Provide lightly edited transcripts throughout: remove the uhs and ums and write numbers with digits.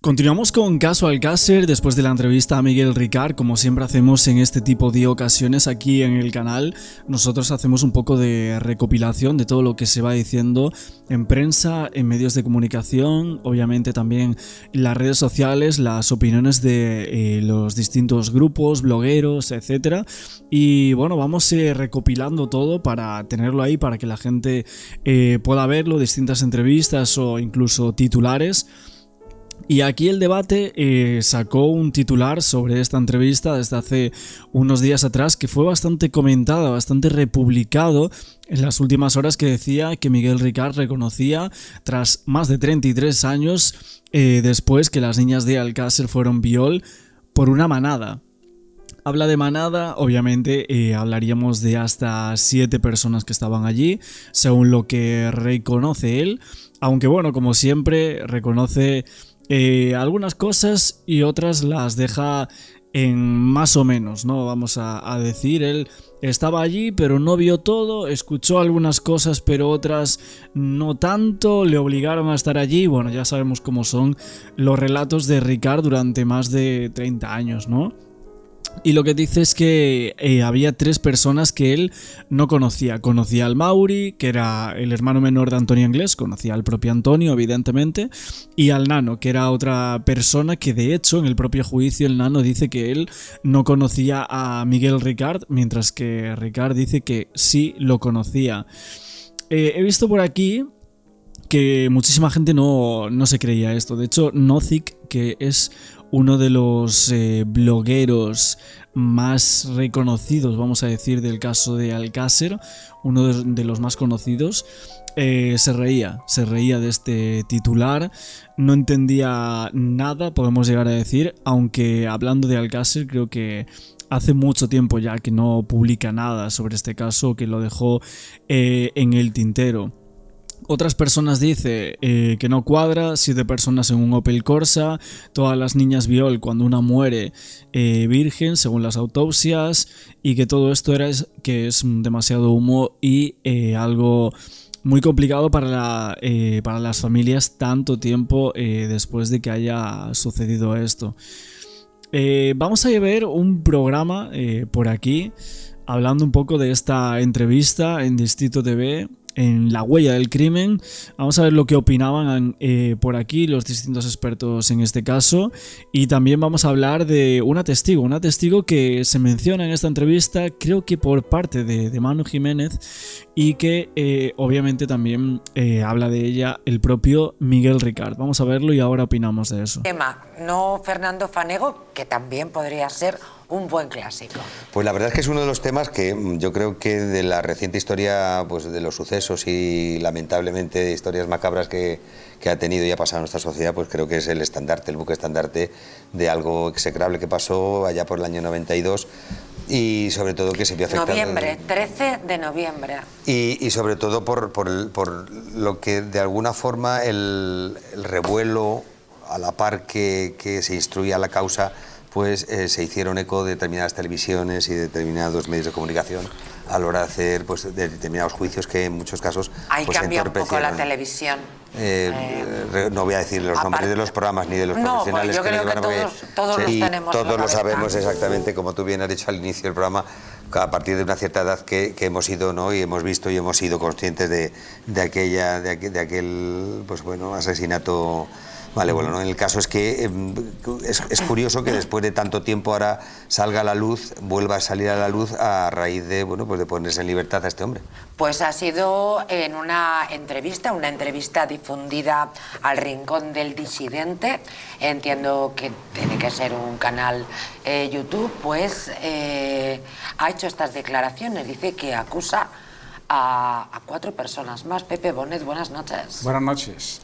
Continuamos con Caso Alcácer después de la entrevista a Miguel Ricard. Como siempre hacemos en este tipo de ocasiones aquí en el canal, nosotros hacemos un poco de recopilación de todo lo que se va diciendo en prensa, en medios de comunicación, obviamente también en las redes sociales, las opiniones de los distintos grupos, blogueros, etcétera. Y bueno, vamos recopilando todo para tenerlo ahí, para que la gente pueda verlo, distintas entrevistas o incluso titulares. Y aquí el debate sacó un titular sobre esta entrevista desde hace unos días atrás que fue bastante comentada, bastante republicado en las últimas horas, que decía que Miguel Ricard reconocía, tras más de 33 años después, que las niñas de Alcácer fueron viol por una manada. Habla de manada, obviamente hablaríamos de hasta 7 personas que estaban allí, según lo que reconoce él, aunque bueno, como siempre, reconoce algunas cosas y otras las deja en más o menos, ¿no? Vamos a decir, él estaba allí pero no vio todo, escuchó algunas cosas pero otras no tanto, le obligaron a estar allí. Bueno, ya sabemos cómo son los relatos de Ricard durante más de 30 años, ¿no? Y lo que dice es que había 3 personas que él no conocía. Conocía al Mauri, que era el hermano menor de Antonio Inglés, conocía al propio Antonio, evidentemente, y al Nano, que era otra persona que de hecho en el propio juicio el Nano dice que él no conocía a Miguel Ricard, mientras que Ricard dice que sí lo conocía. He visto por aquí que muchísima gente no se creía esto. De hecho, Nozick, que es uno de los blogueros más reconocidos, vamos a decir, del caso de Alcácer, uno de los más conocidos, se reía de este titular, no entendía nada, podemos llegar a decir, aunque hablando de Alcácer creo que hace mucho tiempo ya que no publica nada sobre este caso, que lo dejó en el tintero. Otras personas dice que no cuadra, 7 personas en un Opel Corsa, todas las niñas viol cuando una muere virgen según las autopsias, y que todo esto que es demasiado humo y algo muy complicado para las familias tanto tiempo después de que haya sucedido esto. Vamos a ver un programa por aquí hablando un poco de esta entrevista en Distrito TV, en La Huella del Crimen. Vamos a ver lo que opinaban por aquí los distintos expertos en este caso, y también vamos a hablar de una testigo que se menciona en esta entrevista, creo que por parte de Manu Jiménez, y que obviamente también habla de ella el propio Miguel Ricard. Vamos a verlo y ahora opinamos de eso. No Fernando Fanego, que también podría ser un buen clásico. Pues la verdad es que es uno de los temas que yo creo que de la reciente historia, pues de los sucesos y lamentablemente de historias macabras que ha tenido y ha pasado en nuestra sociedad, pues creo que es el estandarte, el buque estandarte de algo execrable que pasó allá por el año 92 y sobre todo que se vio afectado. Noviembre, 13 de noviembre. Y sobre todo por lo que de alguna forma el revuelo a la par que se instruía la causa, pues se hicieron eco de determinadas televisiones y de determinados medios de comunicación a la hora de hacer pues, de determinados juicios que en muchos casos ahí pues, cambia un poco la televisión. No voy a decir los nombres de los programas ni de los profesionales. Pues yo creo que todos los tenemos. Todos lo sabemos exactamente, como tú bien has dicho al inicio del programa, a partir de una cierta edad que hemos ido, ¿no? Y hemos visto y hemos sido conscientes de aquel pues bueno, asesinato. Vale, bueno, ¿no? El caso es que es curioso que después de tanto tiempo ahora salga a la luz, vuelva a salir a la luz a raíz de, bueno, pues de ponerse en libertad a este hombre. Pues ha sido en una entrevista difundida al Rincón del Disidente, entiendo que tiene que ser un canal YouTube, pues ha hecho estas declaraciones, dice que acusa a 4 personas más. Pepe Bonet, buenas noches. Buenas noches.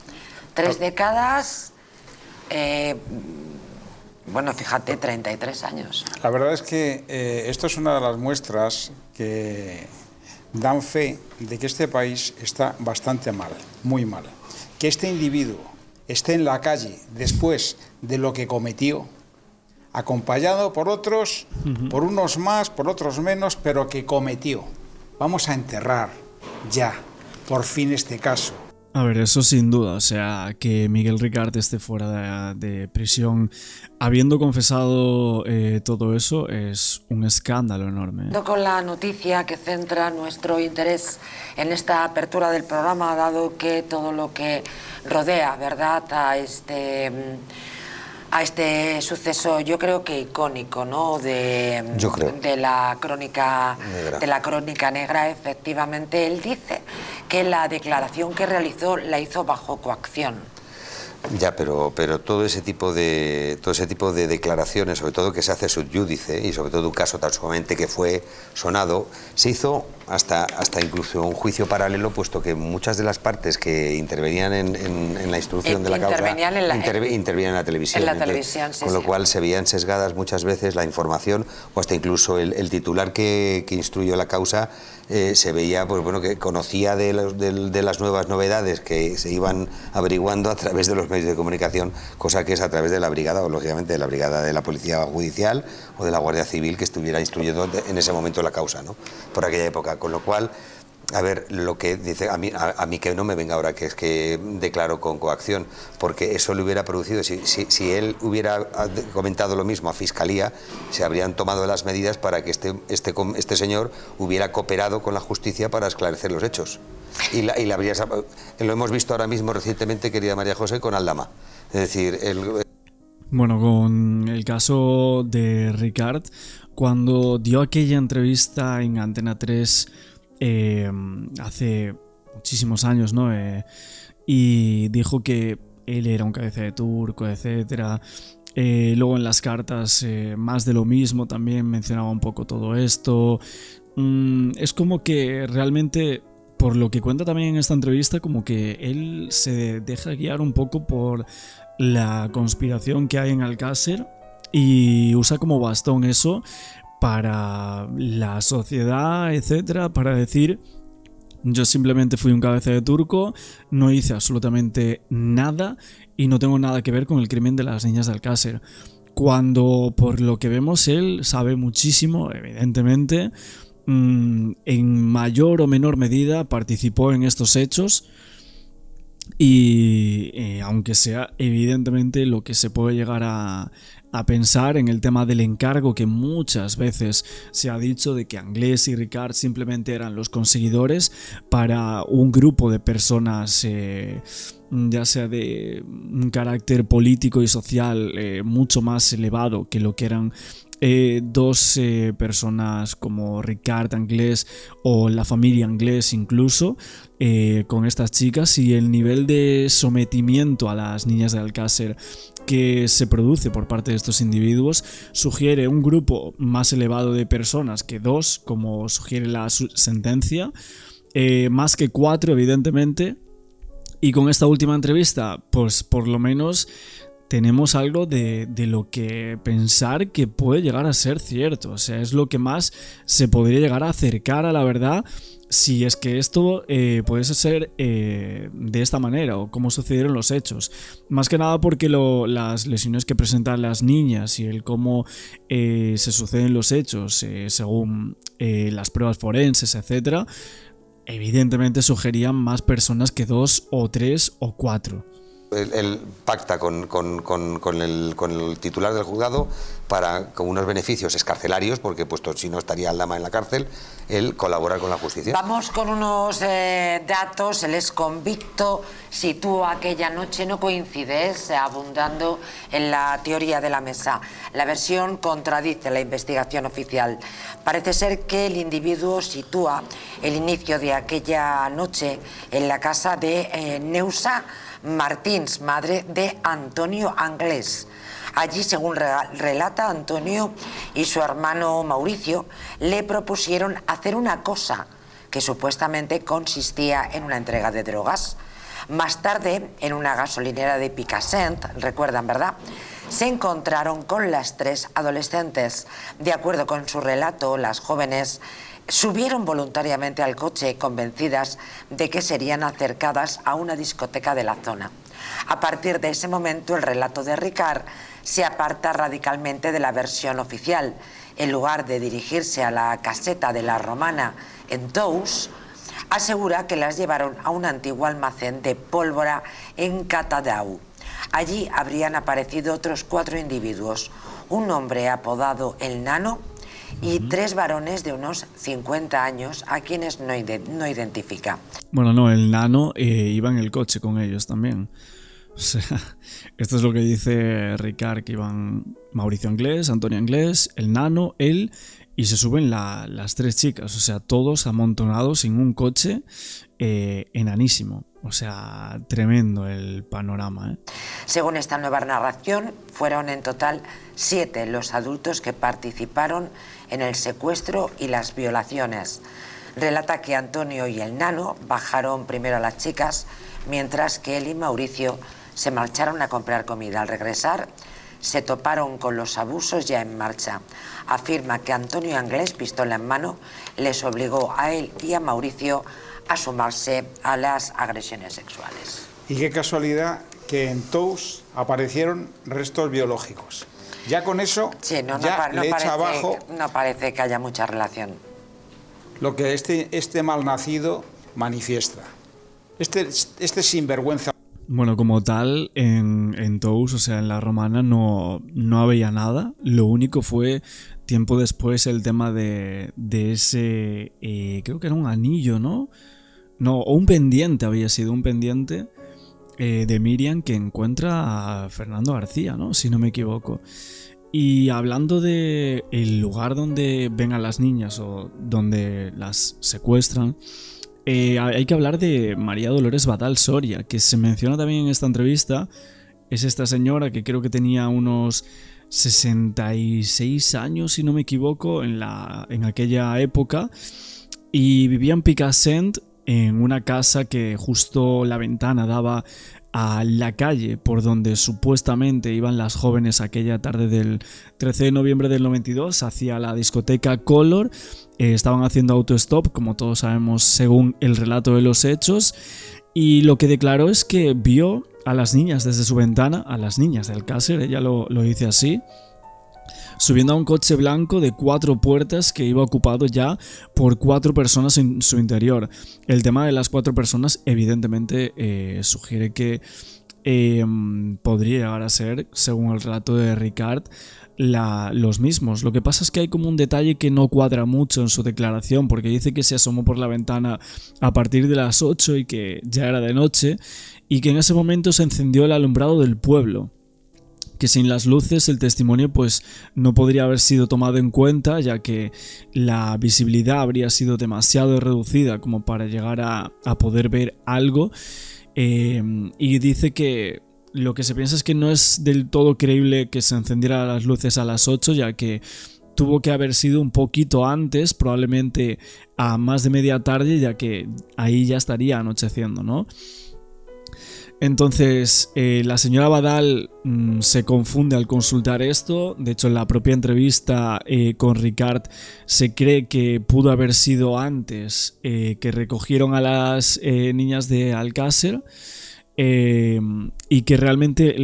3 décadas, bueno, fíjate, 33 años. La verdad es que esto es una de las muestras que dan fe de que este país está bastante mal, muy mal. Que este individuo esté en la calle después de lo que cometió, acompañado por otros, por unos más, por otros menos, pero que cometió. Vamos a enterrar ya, por fin, este caso. A ver, eso sin duda, o sea, que Miguel Ricard esté fuera de prisión habiendo confesado todo eso es un escándalo enorme. Con la noticia que centra nuestro interés en esta apertura del programa, dado que todo lo que rodea, ¿verdad?, a este suceso, yo creo que icónico, ¿no?, de la crónica negra, efectivamente, él dice que la declaración que realizó la hizo bajo coacción. Ya, pero todo ese tipo de declaraciones, sobre todo que se hace subjúdice, y sobre todo un caso tan sumamente que fue sonado, se hizo hasta incluso un juicio paralelo, puesto que muchas de las partes que intervenían en la instrucción de la causa intervenían en la televisión. Sí, con lo cual se veían sesgadas muchas veces la información, o hasta incluso el titular que instruyó la causa se veía, pues bueno, que conocía de las nuevas novedades que se iban averiguando a través de los medios de comunicación, cosa que es a través de la brigada, o lógicamente de la brigada de la Policía Judicial o de la Guardia Civil, que estuviera instruyendo en ese momento la causa, ¿no?, por aquella época. Con lo cual, a ver, lo que dice, a mí que no me venga ahora que es que declaro con coacción, porque eso le hubiera producido, si él hubiera comentado lo mismo a Fiscalía, se habrían tomado las medidas para que este señor hubiera cooperado con la justicia para esclarecer los hechos. Y lo hemos visto ahora mismo recientemente, querida María José, con Aldama. Es decir, Bueno, con el caso de Ricard, cuando dio aquella entrevista en Antena 3 hace muchísimos años, ¿no? Y dijo que él era un cabeza de turco, etcétera. Luego en las cartas más de lo mismo, también mencionaba un poco todo esto. Es como que realmente, por lo que cuenta también en esta entrevista, como que él se deja guiar un poco por la conspiración que hay en Alcácer y usa como bastón eso para la sociedad, etcétera, para decir: yo simplemente fui un cabeza de turco, no hice absolutamente nada y no tengo nada que ver con el crimen de las niñas de Alcácer. Cuando, por lo que vemos, él sabe muchísimo, evidentemente, en mayor o menor medida participó en estos hechos. Y aunque sea evidentemente lo que se puede llegar a pensar en el tema del encargo, que muchas veces se ha dicho de que Anglès y Ricard simplemente eran los conseguidores para un grupo de personas, ya sea de un carácter político y social mucho más elevado que lo que eran dos personas como Ricard, Anglès o la familia Anglès incluso, con estas chicas, y el nivel de sometimiento a las niñas de Alcácer que se produce por parte de estos individuos sugiere un grupo más elevado de personas que dos, como sugiere la sentencia, más que cuatro evidentemente. Y con esta última entrevista, pues por lo menos tenemos algo de lo que pensar que puede llegar a ser cierto. O sea, es lo que más se podría llegar a acercar a la verdad, si es que esto puede ser de esta manera, o cómo sucedieron los hechos. Más que nada porque las lesiones que presentan las niñas y el cómo se suceden los hechos según las pruebas forenses, etcétera, evidentemente sugerían más personas que dos o tres o cuatro. Él pacta con el titular del juzgado con unos beneficios escarcelarios, porque puesto si no estaría Aldama en la cárcel, él colabora con la justicia. Vamos con unos datos. El exconvicto sitúa aquella noche, no coincides, abundando en la teoría de la mesa. La versión contradice la investigación oficial. Parece ser que el individuo sitúa el inicio de aquella noche en la casa de Neusa Martins, madre de Antonio Anglès. Allí, según relata Antonio y su hermano Mauricio, le propusieron hacer una cosa que supuestamente consistía en una entrega de drogas. Más tarde, en una gasolinera de Picassent, recuerdan, ¿verdad?, se encontraron con las tres adolescentes. De acuerdo con su relato, las jóvenes subieron voluntariamente al coche, convencidas de que serían acercadas a una discoteca de la zona. A partir de ese momento, el relato de Ricard se aparta radicalmente de la versión oficial. En lugar de dirigirse a la caseta de la Romana en Tous, asegura que las llevaron a un antiguo almacén de pólvora en Catadau. Allí habrían aparecido otros 4 individuos, un hombre apodado el Nano y 3 varones de unos 50 años a quienes no identifica. Bueno, no, el Nano iba en el coche con ellos también. O sea, esto es lo que dice Ricard, que iban Mauricio Anglés, Antonio Anglés, el Nano, él, y se suben las 3 chicas, o sea, todos amontonados en un coche enanísimo. O sea, tremendo el panorama, ¿eh? Según esta nueva narración, fueron en total 7 los adultos que participaron en el secuestro y las violaciones. Relata que Antonio y el Nano bajaron primero a las chicas, mientras que él y Mauricio se marcharon a comprar comida. Al regresar, se toparon con los abusos ya en marcha. Afirma que Antonio Anglés, pistola en mano, les obligó a él y a Mauricio a sumarse a las agresiones sexuales. Y qué casualidad que en Tous aparecieron restos biológicos. Ya con eso, Sí, no echa abajo parece que haya mucha relación. lo que este malnacido manifiesta. Este sinvergüenza. Bueno, como tal, en Tous, o sea, en la romana, no había nada. Lo único fue, tiempo después, el tema de ese... creo que era un anillo, ¿no? No, o un pendiente, había sido un pendiente de Miriam que encuentra a Fernando García, ¿no? Si no me equivoco. Y hablando de el lugar donde ven a las niñas o donde las secuestran, hay que hablar de María Dolores Badal Soria, que se menciona también en esta entrevista. Es esta señora que creo que tenía unos 66 años, si no me equivoco, en aquella época, y vivía en Picassent, en una casa que justo la ventana daba a la calle por donde supuestamente iban las jóvenes aquella tarde del 13 de noviembre del 92 hacia la discoteca Color. Estaban haciendo autostop, como todos sabemos, según el relato de los hechos, y lo que declaró es que vio a las niñas desde su ventana, a las niñas del Alcácer, ella lo dice así, subiendo a un coche blanco de 4 puertas que iba ocupado ya por 4 personas en su interior. El tema de las 4 personas evidentemente sugiere que podría llegar a ser, según el relato de Ricard, los mismos. Lo que pasa es que hay como un detalle que no cuadra mucho en su declaración, porque dice que se asomó por la ventana a partir de las 8 y que ya era de noche, y que en ese momento se encendió el alumbrado del pueblo, que sin las luces el testimonio pues no podría haber sido tomado en cuenta, ya que la visibilidad habría sido demasiado reducida como para llegar a poder ver algo, y dice que lo que se piensa es que no es del todo creíble que se encendieran las luces a las 8, ya que tuvo que haber sido un poquito antes, probablemente a más de media tarde, ya que ahí ya estaría anocheciendo, ¿no? Entonces, la señora Badal se confunde al consultar esto. De hecho, en la propia entrevista con Ricard se cree que pudo haber sido antes que recogieron a las niñas de Alcácer, y que realmente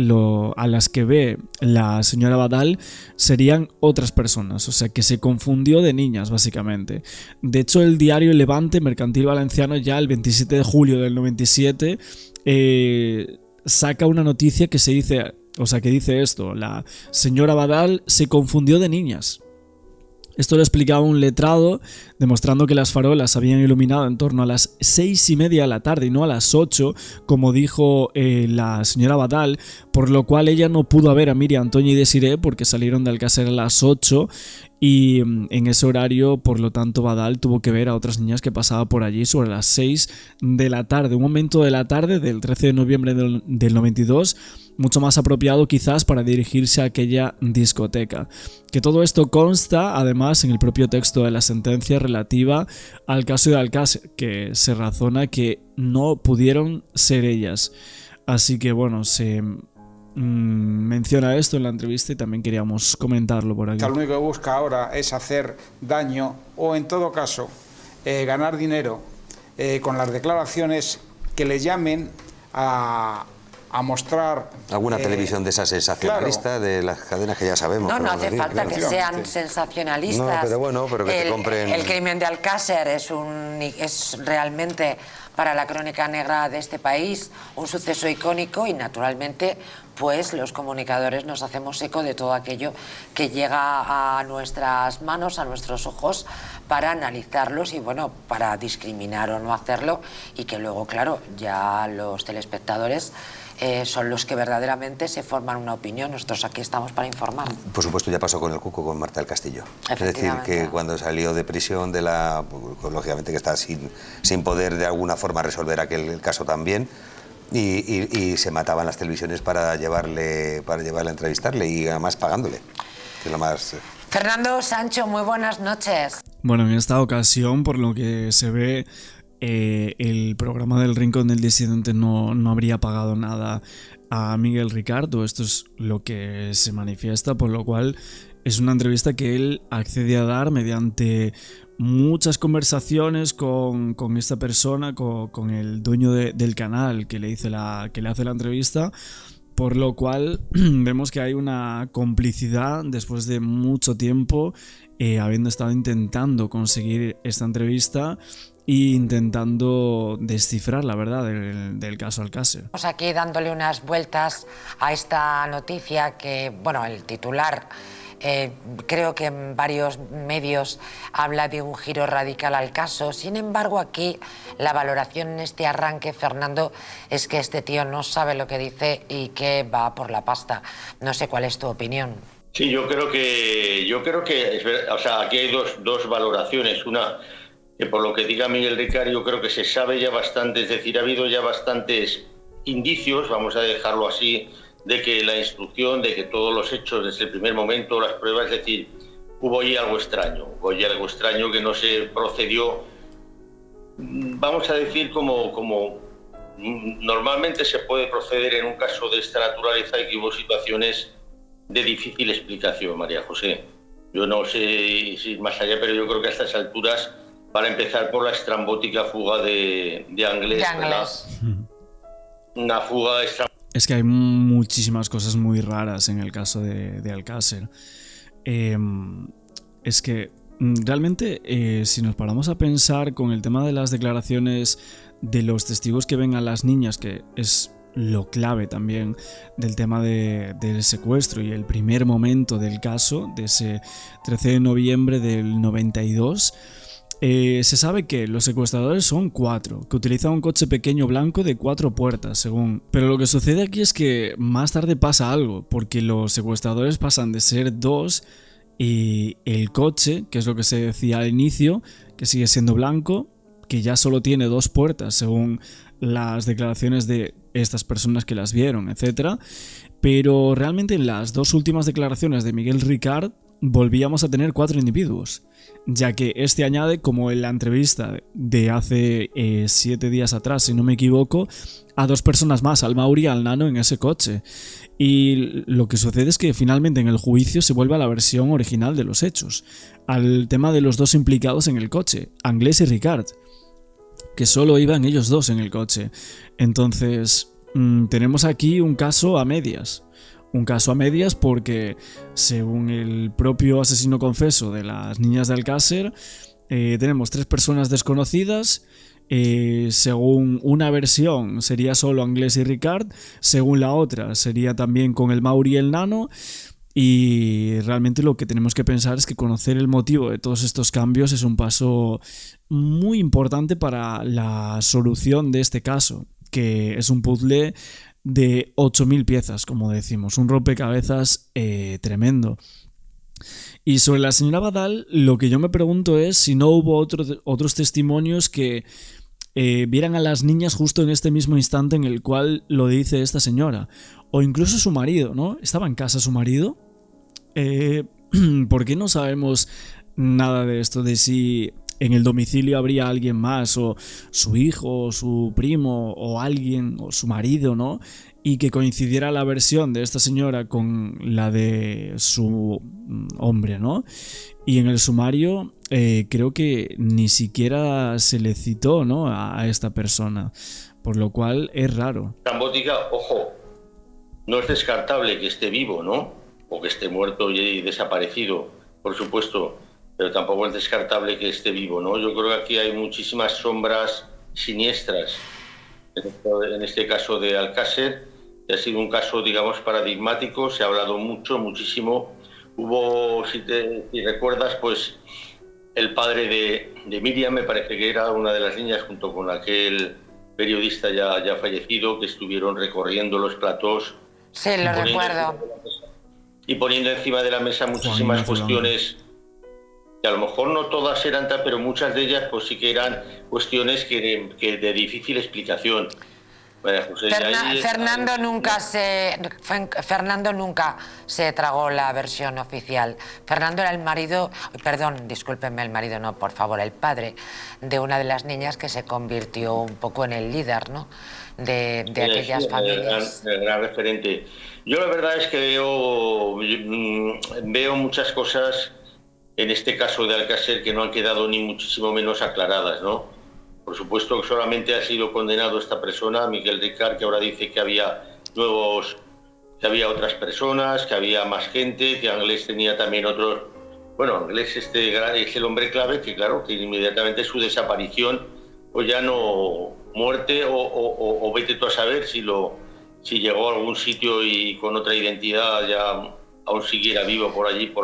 a las que ve la señora Badal serían otras personas, o sea que se confundió de niñas básicamente. De hecho, el diario Levante Mercantil Valenciano, ya el 27 de julio del 97, saca una noticia que dice esto: la señora Badal se confundió de niñas. Esto lo explicaba un letrado, demostrando que las farolas habían iluminado en torno a las 6:30 de la tarde y no a las 8, como dijo la señora Badal, por lo cual ella no pudo ver a Miriam, Antonio y Desiree porque salieron de Alcácer a las 8, y en ese horario, por lo tanto, Badal tuvo que ver a otras niñas que pasaban por allí sobre las 6 de la tarde, un momento de la tarde del 13 de noviembre del 92, mucho más apropiado quizás para dirigirse a aquella discoteca. Que todo esto consta además en el propio texto de la sentencia relativa al caso de Alcácer, que se razona que no pudieron ser ellas. Así que bueno, se menciona esto en la entrevista y también queríamos comentarlo por aquí. Lo único que busca ahora es hacer daño o, en todo caso, ganar dinero con las declaraciones que le llamen a a mostrar... Alguna televisión de esas sensacionalista, de las cadenas que ya sabemos. No, no hace decir, falta claro. que sean sensacionalistas. No, pero bueno, pero que te compren... El crimen de Alcácer es realmente, para la crónica negra de este país, un suceso icónico y, naturalmente, pues los comunicadores nos hacemos eco de todo aquello que llega a nuestras manos, a nuestros ojos, para analizarlos y, bueno, para discriminar o no hacerlo, y que luego, claro, ya los telespectadores son los que verdaderamente se forman una opinión. Nosotros aquí estamos para informar. Por supuesto, ya pasó con el Cuco, con Marta del Castillo. Es decir, que cuando salió de prisión, pues, lógicamente que está sin poder de alguna forma resolver el caso también, y se mataban las televisiones para llevarle a entrevistarle, y además pagándole, que es lo más... Fernando Sancho, muy buenas noches. Bueno, en esta ocasión, por lo que se ve, el programa del Rincón del Disidente no habría pagado nada a Miguel Ricard. Esto es lo que se manifiesta, por lo cual es una entrevista que él accede a dar mediante muchas conversaciones con esta persona, con el dueño del canal que le hace la entrevista, por lo cual vemos que hay una complicidad después de mucho tiempo, habiendo estado intentando conseguir esta entrevista e intentando descifrar la verdad del caso Alcácer. Estamos aquí dándole unas vueltas a esta noticia que, bueno, el titular, creo que en varios medios habla de un giro radical al caso. Sin embargo, aquí la valoración en este arranque, Fernando, es que este tío no sabe lo que dice y que va por la pasta. No sé cuál es tu opinión. Sí, yo creo que o sea, aquí hay dos valoraciones. Una, que por lo que diga Miguel Ricard, yo creo que se sabe ya bastante, es decir, ha habido ya bastantes indicios, vamos a dejarlo así, de que la instrucción, de que todos los hechos desde el primer momento, las pruebas, es decir, hubo ahí algo extraño que no se procedió, vamos a decir, como normalmente se puede proceder en un caso de esta naturaleza, y que hubo situaciones de difícil explicación, María José. Yo no sé si más allá, pero yo creo que a estas alturas, para empezar por la estrambótica fuga de Anglés. Una fuga estrambótica. Es que hay muchísimas cosas muy raras en el caso de Alcácer. Es que realmente, si nos paramos a pensar con el tema de las declaraciones de los testigos que ven a las niñas, que es lo clave también del tema del secuestro y el primer momento del caso, de ese 13 de noviembre del 92, se sabe que los secuestradores son 4, que utilizan un coche pequeño blanco de 4 puertas, según. Pero lo que sucede aquí es que más tarde pasa algo, porque los secuestradores pasan de ser 2 y el coche, que es lo que se decía al inicio, que sigue siendo blanco, que ya solo tiene 2 puertas, según las declaraciones de estas personas que las vieron, etc. Pero realmente en las 2 últimas declaraciones de Miguel Ricard volvíamos a tener 4 individuos, ya que este añade, como en la entrevista de hace 7 días atrás, si no me equivoco, a 2 personas más, al Mauri y al Nano, en ese coche. Y lo que sucede es que finalmente en el juicio se vuelve a la versión original de los hechos, al tema de los 2 implicados en el coche, Anglés y Ricard, que solo iban ellos 2 en el coche. Entonces, tenemos aquí un caso a medias. Un caso a medias porque, según el propio asesino confeso de las niñas de Alcácer, tenemos 3 personas desconocidas. Según una versión sería solo Anglés y Ricard, según la otra sería también con el Mauri y el Nano. Y realmente lo que tenemos que pensar es que conocer el motivo de todos estos cambios es un paso muy importante para la solución de este caso, que es un puzzle de 8.000 piezas, como decimos, un rompecabezas tremendo. Y sobre la señora Badal, lo que yo me pregunto es si no hubo otros testimonios que vieran a las niñas justo en este mismo instante en el cual lo dice esta señora, o incluso su marido, ¿no? ¿Estaba en casa su marido? ¿Por qué no sabemos nada de esto? De si en el domicilio habría alguien más, o su hijo, o su primo, o alguien, o su marido, ¿no? Y que coincidiera la versión de esta señora con la de su hombre, ¿no? Y en el sumario creo que ni siquiera se le citó, ¿no?, a esta persona, por lo cual es raro. Estrambótica, ojo, no es descartable que esté vivo, ¿no? O que esté muerto y desaparecido, por supuesto, pero tampoco es descartable que esté vivo, ¿no? Yo creo que aquí hay muchísimas sombras siniestras. En este caso de Alcácer, que ha sido un caso, digamos, paradigmático, se ha hablado muchísimo. Hubo, si recuerdas, pues el padre de Miriam, me parece que era una de las niñas, junto con aquel periodista ya fallecido, que estuvieron recorriendo los platós. Sí, lo recuerdo. Y poniendo encima de la mesa muchísimas cuestiones, que a lo mejor no todas eran tal, pero muchas de ellas pues sí que eran cuestiones que de difícil explicación. José, Fernando nunca se tragó la versión oficial. Fernando era el marido, perdón, discúlpenme, el marido no, por favor, el padre de una de las niñas que se convirtió un poco en el líder, ¿no?, de aquellas familias. El gran referente. Yo la verdad es que veo muchas cosas en este caso de Alcácer que no han quedado ni muchísimo menos aclaradas, ¿no? Por supuesto que solamente ha sido condenado esta persona, Miguel Ricard, que ahora dice que había otras personas, que había más gente, que Anglés tenía también otros. Bueno, Anglés es el hombre clave, que claro, que inmediatamente su desaparición, o ya no muerte, o vete tú a saber si llegó a algún sitio y con otra identidad ya aún siguiera vivo por allí.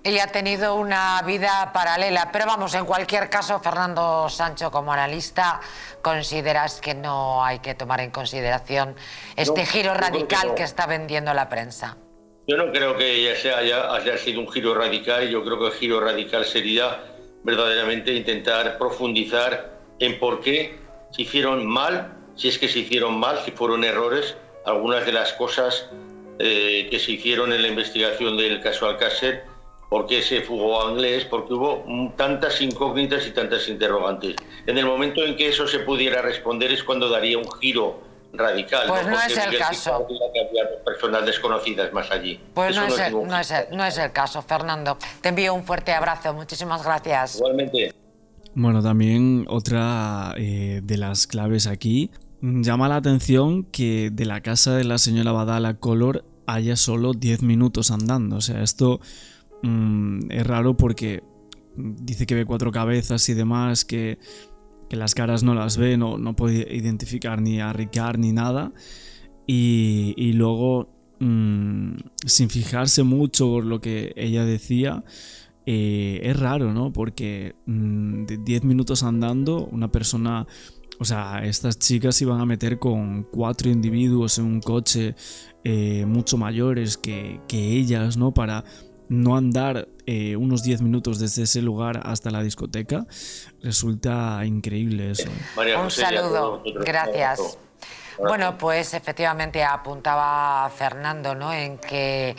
Y ha tenido una vida paralela. Pero vamos, en cualquier caso, Fernando Sancho, como analista, ¿consideras que no hay que tomar en consideración este giro radical que está vendiendo la prensa? Yo no creo que haya sido un giro radical. Yo creo que el giro radical sería verdaderamente intentar profundizar en por qué se hicieron mal, si es que se hicieron mal, si fueron errores, algunas de las cosas que se hicieron en la investigación del caso Alcácer, por qué se fugó a Anglés, porque hubo tantas incógnitas y tantas interrogantes. En el momento en que eso se pudiera responder es cuando daría un giro radical. Pues no es el caso. Que había personas desconocidas más allí. Pues no es el caso, Fernando. Te envío un fuerte abrazo. Muchísimas gracias. Igualmente. Bueno, también otra de las claves aquí, llama la atención que de la casa de la señora Badal a Collor haya solo 10 minutos andando. O sea, esto es raro porque dice que ve 4 cabezas y demás, que las caras no las ve, no puede identificar ni a Ricard ni nada. Y luego, sin fijarse mucho por lo que ella decía, es raro, ¿no? Porque de 10 minutos andando, una persona... O sea, estas chicas iban a meter con 4 individuos en un coche mucho mayores que ellas, ¿no? Para no andar unos 10 minutos desde ese lugar hasta la discoteca. Resulta increíble eso. Un saludo, gracias. Bueno, pues efectivamente apuntaba Fernando, ¿no?, en que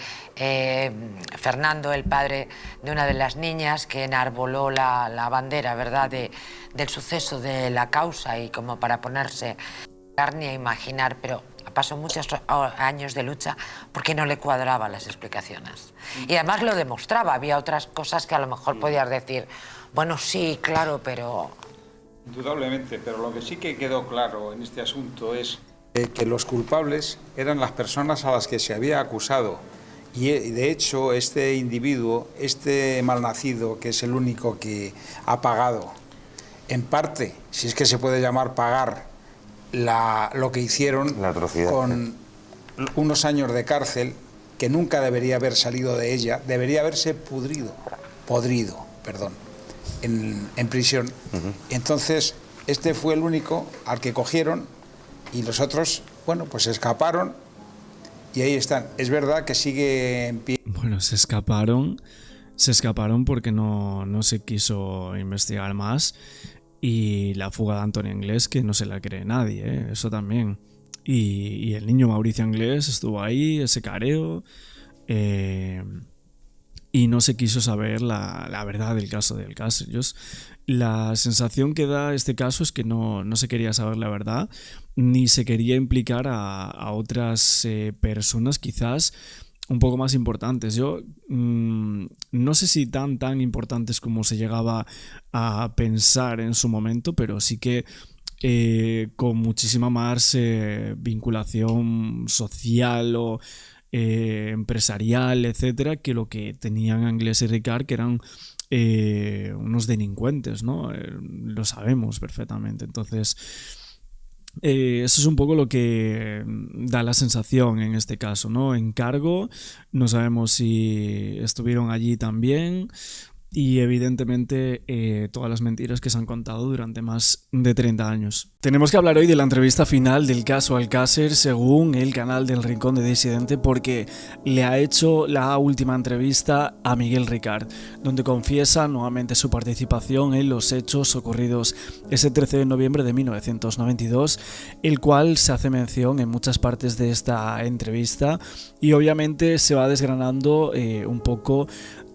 Fernando, el padre de una de las niñas que enarboló la bandera, ¿verdad?, del suceso, de la causa, y como para ponerse carne a imaginar, pero pasó muchos años de lucha porque no le cuadraban las explicaciones. Y además lo demostraba, había otras cosas que a lo mejor podías decir, bueno, sí, claro, pero... Indudablemente, pero lo que sí que quedó claro en este asunto es que los culpables eran las personas a las que se había acusado. Y de hecho este individuo, este malnacido, que es el único que ha pagado, en parte, si es que se puede llamar pagar, lo que hicieron, la atrocidad, con unos años de cárcel, que nunca debería haber salido de ella, debería haberse podrido, en prisión. Entonces, este fue el único al que cogieron, y los otros, bueno, pues escaparon y ahí están. Es verdad que sigue en pie. Bueno, se escaparon porque no se quiso investigar más, y la fuga de Antonio Anglés, que no se la cree nadie, eso también. Y el niño Mauricio Anglés estuvo ahí, ese careo, y no se quiso saber la verdad del caso del Alcácer. La sensación que da este caso es que no se quería saber la verdad, ni se quería implicar a otras personas quizás un poco más importantes. Yo no sé si tan importantes como se llegaba a pensar en su momento, pero sí que con muchísima más vinculación social o empresarial, etcétera, que lo que tenían Anglès y Ricard, que eran unos delincuentes, ¿no? Lo sabemos perfectamente. Entonces, eso es un poco lo que da la sensación en este caso, ¿no? Encargo, no sabemos si estuvieron allí también. Y evidentemente todas las mentiras que se han contado durante más de 30 años. Tenemos que hablar hoy de la entrevista final del caso Alcácer según el canal del Rincón de Disidente, porque le ha hecho la última entrevista a Miguel Ricard, donde confiesa nuevamente su participación en los hechos ocurridos ese 13 de noviembre de 1992, el cual se hace mención en muchas partes de esta entrevista, y obviamente se va desgranando un poco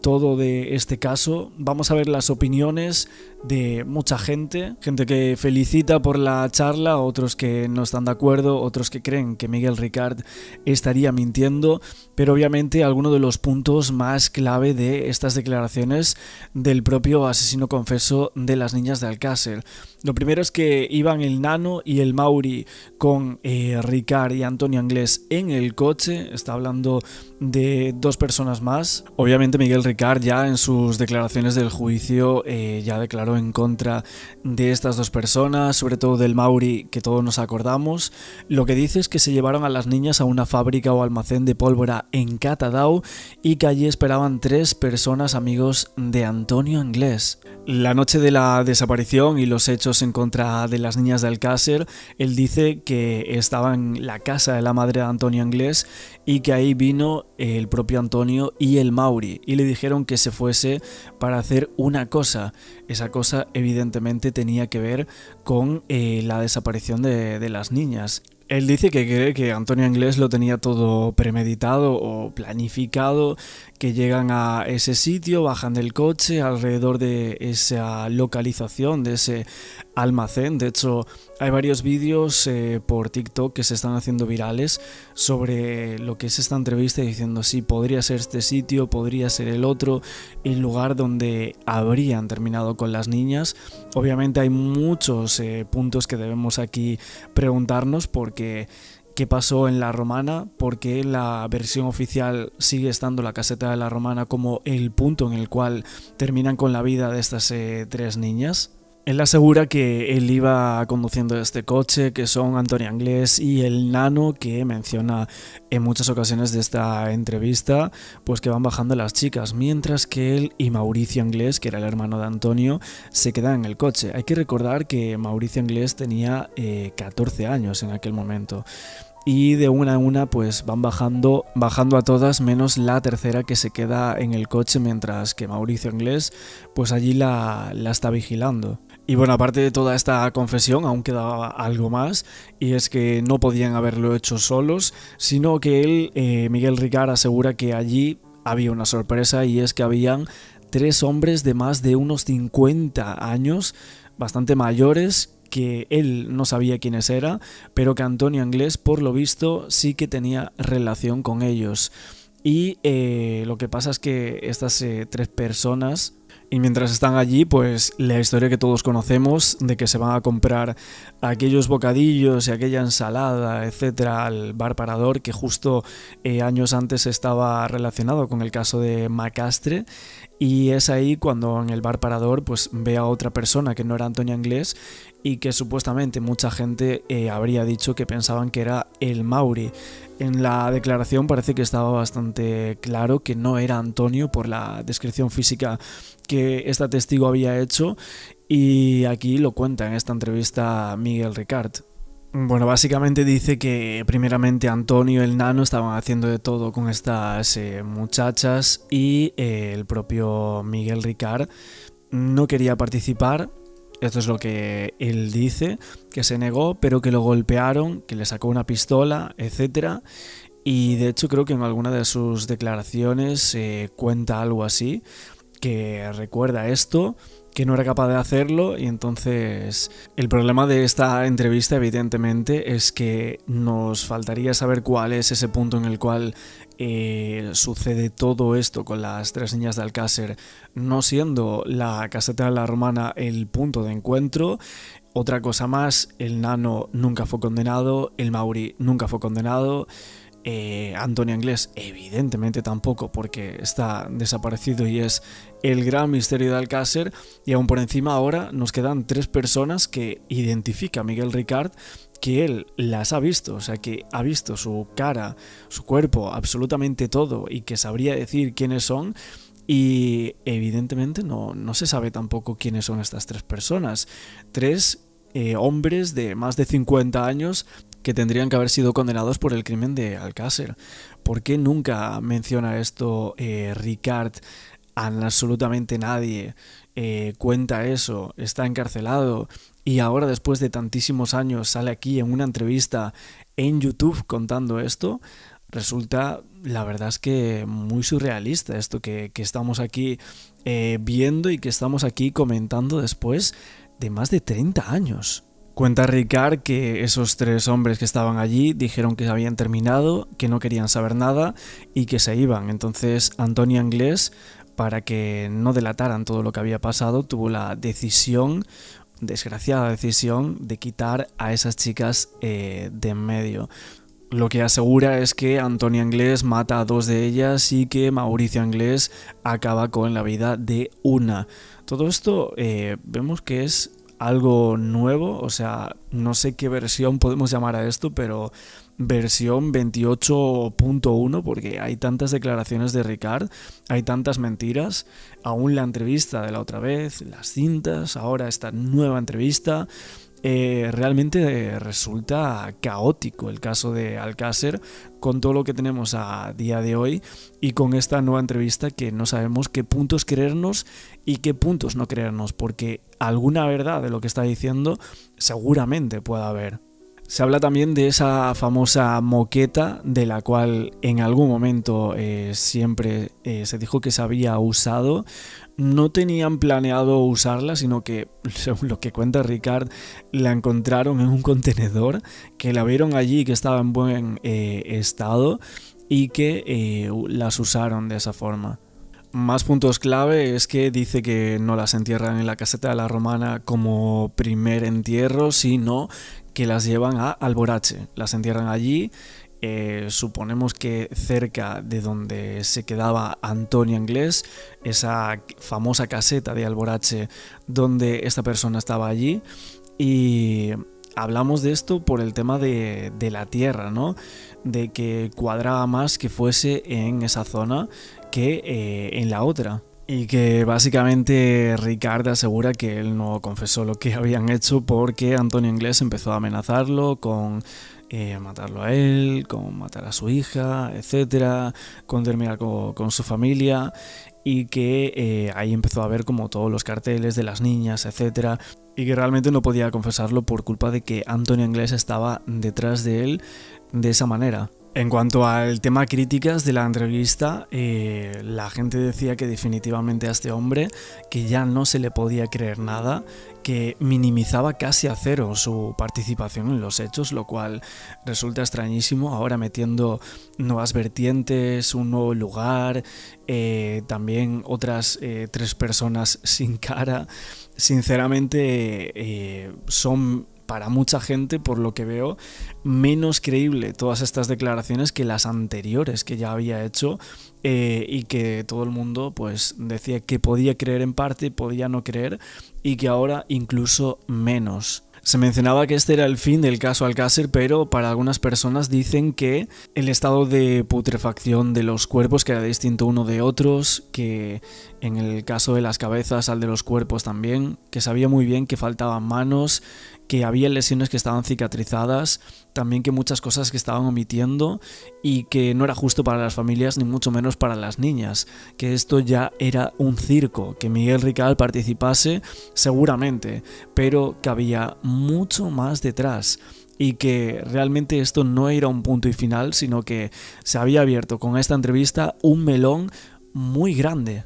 todo de este caso. Vamos a ver las opiniones de mucha gente que felicita por la charla, otros que no están de acuerdo, otros que creen que Miguel Ricard estaría mintiendo, pero obviamente algunos de los puntos más clave de estas declaraciones del propio asesino confeso de las niñas de Alcácer. Lo primero es que iban el Nano y el Mauri con Ricard y Antonio Anglès en el coche. Está hablando de dos personas más. Obviamente Miguel Ricard ya en sus declaraciones del juicio ya declaró en contra de estas dos personas, sobre todo del Mauri, que todos nos acordamos. Lo que dice es que se llevaron a las niñas a una fábrica o almacén de pólvora en Catadau y que allí esperaban 3 personas amigos de Antonio Anglès. La noche de la desaparición y los hechos en contra de las niñas de Alcácer, él dice que estaba en la casa de la madre de Antonio Anglès y que ahí vino el propio Antonio y el Mauri y le dijeron que se fuese para hacer una cosa. Esa cosa evidentemente tenía que ver con la desaparición de las niñas. Él dice que cree que Antonio Anglès lo tenía todo premeditado o planificado, que llegan a ese sitio, bajan del coche alrededor de esa localización, de ese almacén. De hecho, hay varios vídeos por TikTok que se están haciendo virales sobre lo que es esta entrevista, diciendo sí, podría ser este sitio, podría ser el otro, el lugar donde habrían terminado con las niñas. Obviamente hay muchos puntos que debemos aquí preguntarnos, porque ¿qué pasó en La Romana? ¿Por qué la versión oficial sigue estando la caseta de La Romana como el punto en el cual terminan con la vida de estas 3 niñas? Él asegura que él iba conduciendo este coche, que son Antonio Anglès y el Nano, que menciona en muchas ocasiones de esta entrevista, pues que van bajando las chicas, mientras que él y Mauricio Anglès, que era el hermano de Antonio, se quedan en el coche. Hay que recordar que Mauricio Anglès tenía 14 años en aquel momento. Y de una en una pues van bajando a todas, menos la tercera, que se queda en el coche, mientras que Mauricio Anglès pues allí la está vigilando. Y bueno, aparte de toda esta confesión, aún quedaba algo más, y es que no podían haberlo hecho solos, sino que él, Miguel Ricard, asegura que allí había una sorpresa, y es que habían 3 hombres de más de unos 50 años, bastante mayores, que él no sabía quiénes eran, pero que Antonio Anglès, por lo visto, sí que tenía relación con ellos. Y lo que pasa es que estas 3 personas, y mientras están allí, pues la historia que todos conocemos de que se van a comprar aquellos bocadillos y aquella ensalada, etcétera, al bar Parador, que justo años antes estaba relacionado con el caso de Macastre. Y es ahí cuando en el bar Parador pues ve a otra persona que no era Antonio Anglès, y que supuestamente mucha gente habría dicho que pensaban que era el Mauri. En la declaración parece que estaba bastante claro que no era Antonio por la descripción física que esta testigo había hecho, y aquí lo cuenta en esta entrevista Miguel Ricard. Bueno, básicamente dice que primeramente Antonio y el Nano estaban haciendo de todo con estas muchachas, y el propio Miguel Ricard no quería participar. Esto es lo que él dice, que se negó, pero que lo golpearon, que le sacó una pistola, etcétera. Y de hecho creo que en alguna de sus declaraciones cuenta algo así, que recuerda esto, que no era capaz de hacerlo. Y entonces el problema de esta entrevista evidentemente es que nos faltaría saber cuál es ese punto en el cual sucede todo esto con las 3 niñas de Alcácer, no siendo la caseta de La Romana el punto de encuentro, Otra cosa más, el Nano nunca fue condenado, el Mauri nunca fue condenado, Antonio Anglés evidentemente tampoco, porque está desaparecido y es el gran misterio de Alcácer. Y aún por encima ahora nos quedan 3 personas que identifica Miguel Ricard, que él las ha visto, o sea que ha visto su cara, su cuerpo, absolutamente todo, y que sabría decir quiénes son. Y evidentemente no se sabe tampoco quiénes son estas 3 personas. 3 hombres de más de 50 años que tendrían que haber sido condenados por el crimen de Alcácer. ¿Por qué nunca menciona esto Ricard? Absolutamente nadie cuenta eso, está encarcelado y ahora después de tantísimos años sale aquí en una entrevista en YouTube contando esto. Resulta, la verdad es que muy surrealista esto que estamos aquí viendo y que estamos aquí comentando después de más de 30 años. Cuenta Ricard que esos 3 hombres que estaban allí dijeron que habían terminado, que no querían saber nada y que se iban. Entonces Antonio Anglés, para que no delataran todo lo que había pasado, tuvo la desgraciada decisión, de quitar a esas chicas de en medio. Lo que asegura es que Antonio Anglés mata a 2 de ellas y que Mauricio Anglés acaba con la vida de una. Todo esto vemos que es algo nuevo, o sea, no sé qué versión podemos llamar a esto, pero versión 28.1, porque hay tantas declaraciones de Ricard, hay tantas mentiras, aún la entrevista de la otra vez, las cintas, ahora esta nueva entrevista. Realmente resulta caótico el caso de Alcácer con todo lo que tenemos a día de hoy y con esta nueva entrevista que no sabemos qué puntos creernos y qué puntos no creernos, porque alguna verdad de lo que está diciendo seguramente pueda haber. Se habla también de esa famosa moqueta de la cual en algún momento siempre se dijo que se había usado. No tenían planeado usarla, sino que, según lo que cuenta Ricard, la encontraron en un contenedor, que la vieron allí, que estaba en buen estado y que las usaron de esa forma. Más puntos clave es que dice que no las entierran en la caseta de la Romana como primer entierro, sino que las llevan a Alborache, las entierran allí. Suponemos que cerca de donde se quedaba Antonio Anglés, esa famosa caseta de Alborache donde esta persona estaba allí. Y hablamos de esto por el tema de la tierra, ¿no? De que cuadraba más que fuese en esa zona que en la otra. Y que básicamente Ricard asegura que él no confesó lo que habían hecho porque Antonio Anglés empezó a amenazarlo con matarlo a él, con matar a su hija, etcétera, con terminar con su familia, y que ahí empezó a ver como todos los carteles de las niñas, etcétera, y que realmente no podía confesarlo por culpa de que Antonio Anglés estaba detrás de él de esa manera. En cuanto al tema críticas de la entrevista, la gente decía que definitivamente a este hombre que ya no se le podía creer nada, que minimizaba casi a cero su participación en los hechos, lo cual resulta extrañísimo, ahora metiendo nuevas vertientes, un nuevo lugar, también otras 3 personas sin cara. Sinceramente son, para mucha gente, por lo que veo, menos creíble todas estas declaraciones que las anteriores que ya había hecho, y que todo el mundo pues decía que podía creer en parte, podía no creer, y que ahora incluso menos. Se mencionaba que este era el fin del caso Alcácer, pero para algunas personas dicen que el estado de putrefacción de los cuerpos que era distinto uno de otros, que en el caso de las cabezas al de los cuerpos también, que sabía muy bien que faltaban manos, que había lesiones que estaban cicatrizadas, también que muchas cosas que estaban omitiendo y que no era justo para las familias ni mucho menos para las niñas, que esto ya era un circo, que Miguel Ricard participase seguramente, pero que había mucho más detrás y que realmente esto no era un punto y final, sino que se había abierto con esta entrevista un melón muy grande.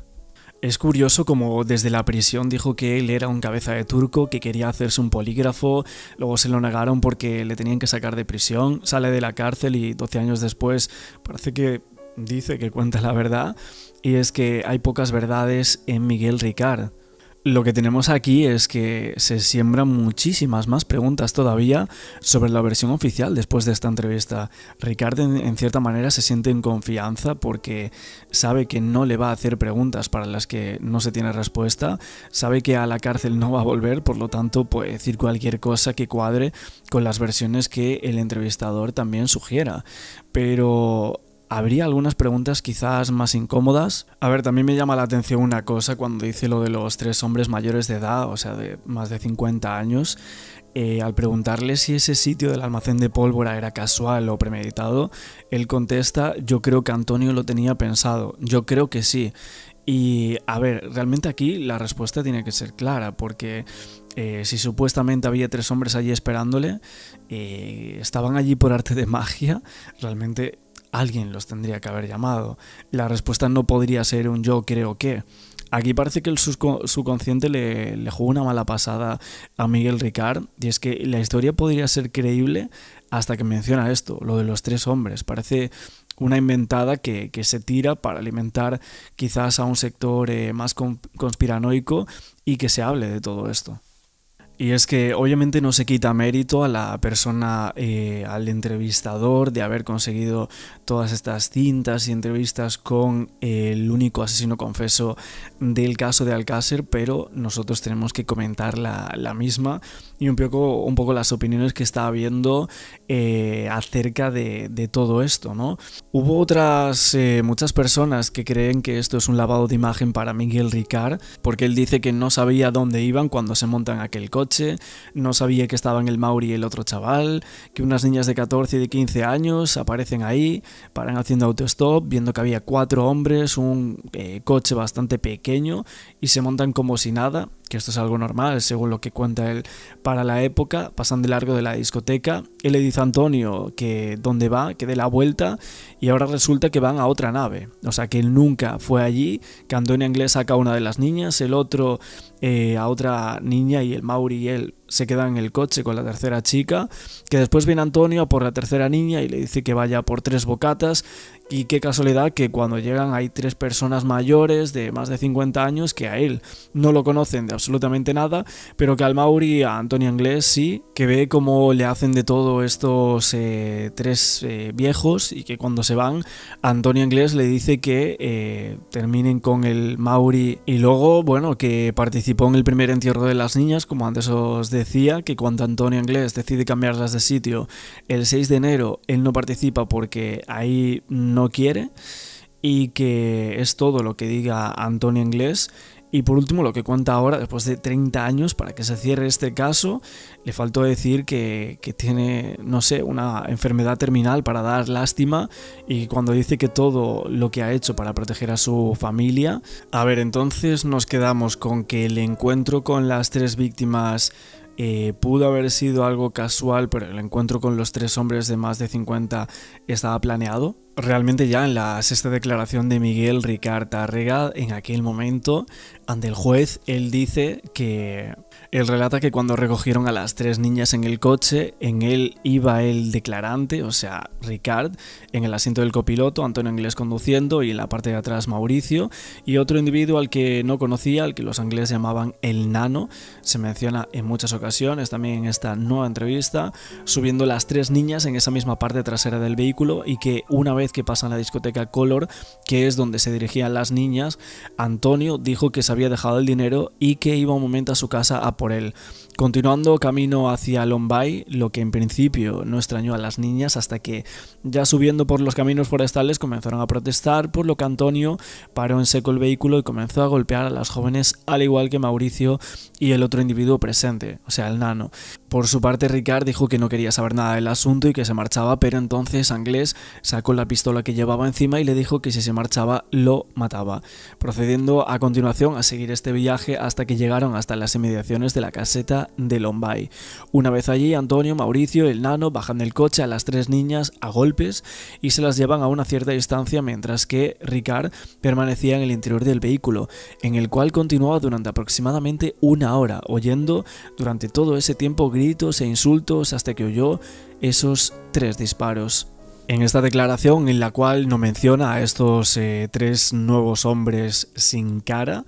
Es curioso como desde la prisión dijo que él era un cabeza de turco, que quería hacerse un polígrafo, luego se lo negaron porque le tenían que sacar de prisión, sale de la cárcel y 12 años después parece que dice que cuenta la verdad, y es que hay pocas verdades en Miguel Ricard. Lo que tenemos aquí es que se siembran muchísimas más preguntas todavía sobre la versión oficial después de esta entrevista. Ricard en cierta manera se siente en confianza porque sabe que no le va a hacer preguntas para las que no se tiene respuesta, sabe que a la cárcel no va a volver, por lo tanto puede decir cualquier cosa que cuadre con las versiones que el entrevistador también sugiera. Pero habría algunas preguntas quizás más incómodas. A ver, también me llama la atención una cosa cuando dice lo de los 3 hombres mayores de edad, o sea, de más de 50 años. Al preguntarle si ese sitio del almacén de pólvora era casual o premeditado, él contesta: yo creo que Antonio lo tenía pensado, yo creo que sí. Y a ver, realmente aquí la respuesta tiene que ser clara, porque si supuestamente había 3 hombres allí esperándole, estaban allí por arte de magia, realmente alguien los tendría que haber llamado. La respuesta no podría ser un yo creo que. Aquí parece que el subconsciente le jugó una mala pasada a Miguel Ricard, y es que la historia podría ser creíble hasta que menciona esto, lo de los 3 hombres. Parece una inventada que se tira para alimentar quizás a un sector más conspiranoico y que se hable de todo esto. Y es que obviamente no se quita mérito a la persona, al entrevistador, de haber conseguido todas estas cintas y entrevistas con el único asesino confeso del caso de Alcácer, pero nosotros tenemos que comentar la misma y un poco las opiniones que está habiendo acerca de todo esto, ¿no? Hubo otras muchas personas que creen que esto es un lavado de imagen para Miguel Ricard, porque él dice que no sabía dónde iban cuando se montan aquel coche, no sabía que estaban el Mauri y el otro chaval, que unas niñas de 14 y de 15 años aparecen ahí, paran haciendo autostop, viendo que había 4 hombres, un coche bastante pequeño, y se montan como si nada, que esto es algo normal, según lo que cuenta él para la época. Pasan de largo de la discoteca, él le dice a Antonio que dónde va, que dé la vuelta, y ahora resulta que van a otra nave, o sea que él nunca fue allí, que Antonio Inglés saca a una de las niñas, el otro a otra niña, y el Mauri y él se quedan en el coche con la tercera chica, que después viene Antonio a por la tercera niña y le dice que vaya por 3 bocatas, y qué casualidad que cuando llegan hay 3 personas mayores de más de 50 años que a él no lo conocen de absolutamente nada, pero que al Mauri y a Antonio Inglés sí, que ve cómo le hacen de todo estos 3 viejos, y que cuando se van Antonio Inglés le dice que terminen con el Mauri, y luego, bueno, que participó en el primer entierro de las niñas, como antes os decía, que cuando Antonio Inglés decide cambiarlas de sitio el 6 de enero, él no participa porque ahí no quiere, y que es todo lo que diga Antonio Inglés. Y por último, lo que cuenta ahora, después de 30 años para que se cierre este caso, le faltó decir que tiene, no sé, una enfermedad terminal para dar lástima, y cuando dice que todo lo que ha hecho para proteger a su familia. A ver, entonces nos quedamos con que el encuentro con las 3 víctimas pudo haber sido algo casual, pero el encuentro con los 3 hombres de más de 50 estaba planeado. Realmente ya en la 6ª declaración de Miguel Ricard Tárrega, en aquel momento, ante el juez, él dice que... Él relata que cuando recogieron a las 3 niñas en el coche, en él iba el declarante, o sea, Ricard, en el asiento del copiloto, Antonio Inglés conduciendo, y en la parte de atrás Mauricio, y otro individuo al que no conocía, al que los ingleses llamaban el Nano. Se menciona en muchas ocasiones, también en esta nueva entrevista, subiendo las 3 niñas en esa misma parte trasera del vehículo, y que una vez que pasan la discoteca Color, que es donde se dirigían las niñas, Antonio dijo que se había dejado el dinero y que iba un momento a su casa a por él. Continuando camino hacia Lombay, lo que en principio no extrañó a las niñas, hasta que ya subiendo por los caminos forestales comenzaron a protestar, por lo que Antonio paró en seco el vehículo y comenzó a golpear a las jóvenes, al igual que Mauricio y el otro individuo presente, o sea, el Nano. Por su parte, Ricard dijo que no quería saber nada del asunto y que se marchaba, pero entonces Inglés sacó la pistola que llevaba encima y le dijo que si se marchaba lo mataba, procediendo a continuación a seguir este viaje hasta que llegaron hasta las inmediaciones de la caseta de Lombay. Una vez allí, Antonio, Mauricio y el Nano bajan del coche a las 3 niñas a golpes y se las llevan a una cierta distancia, mientras que Ricard permanecía en el interior del vehículo, en el cual continuaba durante aproximadamente 1 hora, oyendo durante todo ese tiempo gritos e insultos hasta que oyó esos 3 disparos. En esta declaración, en la cual no menciona a estos 3 nuevos hombres sin cara,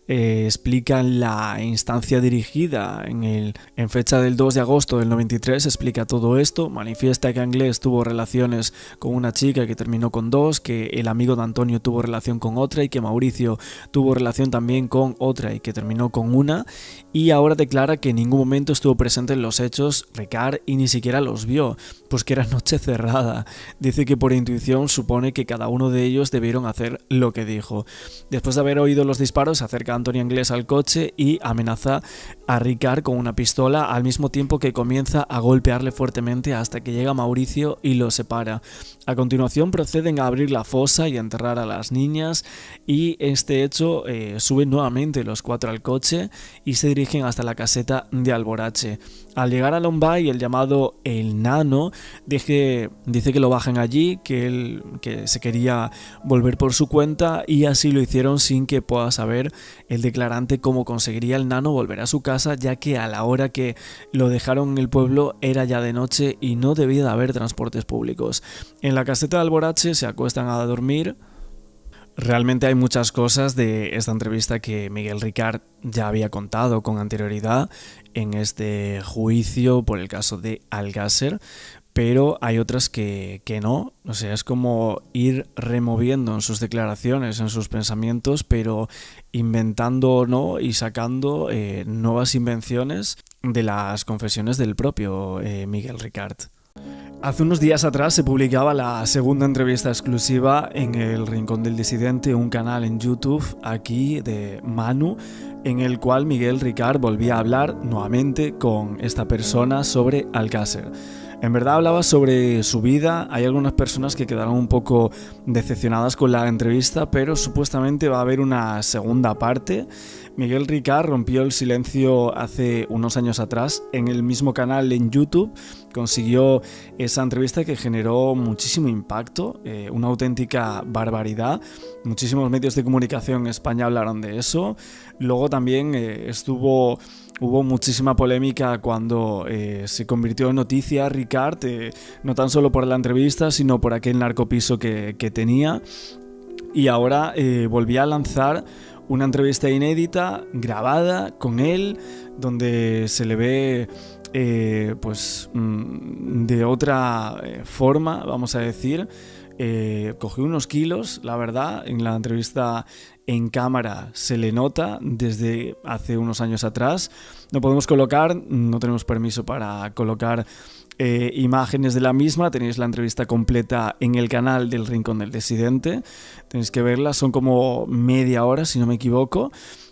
explica en la instancia dirigida en fecha del 2 de agosto del 93, explica todo esto, manifiesta que Anglés tuvo relaciones con una chica que terminó con 2, que el amigo de Antonio tuvo relación con otra y que Mauricio tuvo relación también con otra y que terminó con una, y ahora declara que en ningún momento estuvo presente en los hechos Ricard y ni siquiera los vio, pues que era noche cerrada. Dice que por intuición supone que cada uno de ellos debieron hacer lo que dijo. Después de haber oído los disparos, se acerca Antonio Anglés al coche y amenaza a Ricard con una pistola al mismo tiempo que comienza a golpearle fuertemente hasta que llega Mauricio y lo separa. A continuación proceden a abrir la fosa y a enterrar a las niñas, y este hecho suben nuevamente los 4 al coche y se dirigen hasta la caseta de Alborache. Al llegar a Lombay, el llamado El Nano dice que lo bajan allí, que él que se quería volver por su cuenta, y así lo hicieron sin que pueda saber el declarante cómo conseguiría el Nano volver a su casa, ya que a la hora que lo dejaron en el pueblo era ya de noche y no debía de haber transportes públicos. En la caseta de Alborache se acuestan a dormir. Realmente hay muchas cosas de esta entrevista que Miguel Ricard ya había contado con anterioridad en este juicio por el caso de Alcácer, pero hay otras que no. O sea, es como ir removiendo en sus declaraciones, en sus pensamientos, pero inventando, ¿no?, y sacando nuevas invenciones de las confesiones del propio Miguel Ricard. Hace unos días atrás se publicaba la segunda entrevista exclusiva en El Rincón del Disidente, un canal en YouTube aquí de Manu, en el cual Miguel Ricard volvía a hablar nuevamente con esta persona sobre Alcácer. En verdad hablaba sobre su vida. Hay algunas personas que quedaron un poco decepcionadas con la entrevista, pero supuestamente va a haber una segunda parte. Miguel Ricard rompió el silencio hace unos años atrás en el mismo canal en YouTube. Consiguió esa entrevista que generó muchísimo impacto, una auténtica barbaridad. Muchísimos medios de comunicación en España hablaron de eso. Luego también hubo muchísima polémica cuando se convirtió en noticia Ricard, no tan solo por la entrevista, sino por aquel narcopiso que tenía. Y ahora volvía a lanzar una entrevista inédita, grabada con él, donde se le ve de otra forma, vamos a decir. Cogió unos kilos, la verdad. En la entrevista en cámara se le nota desde hace unos años atrás. No tenemos permiso para colocar imágenes de la misma. Tenéis la entrevista completa en el canal del Rincón del Disidente, tenéis que verla, son como media hora si no me equivoco.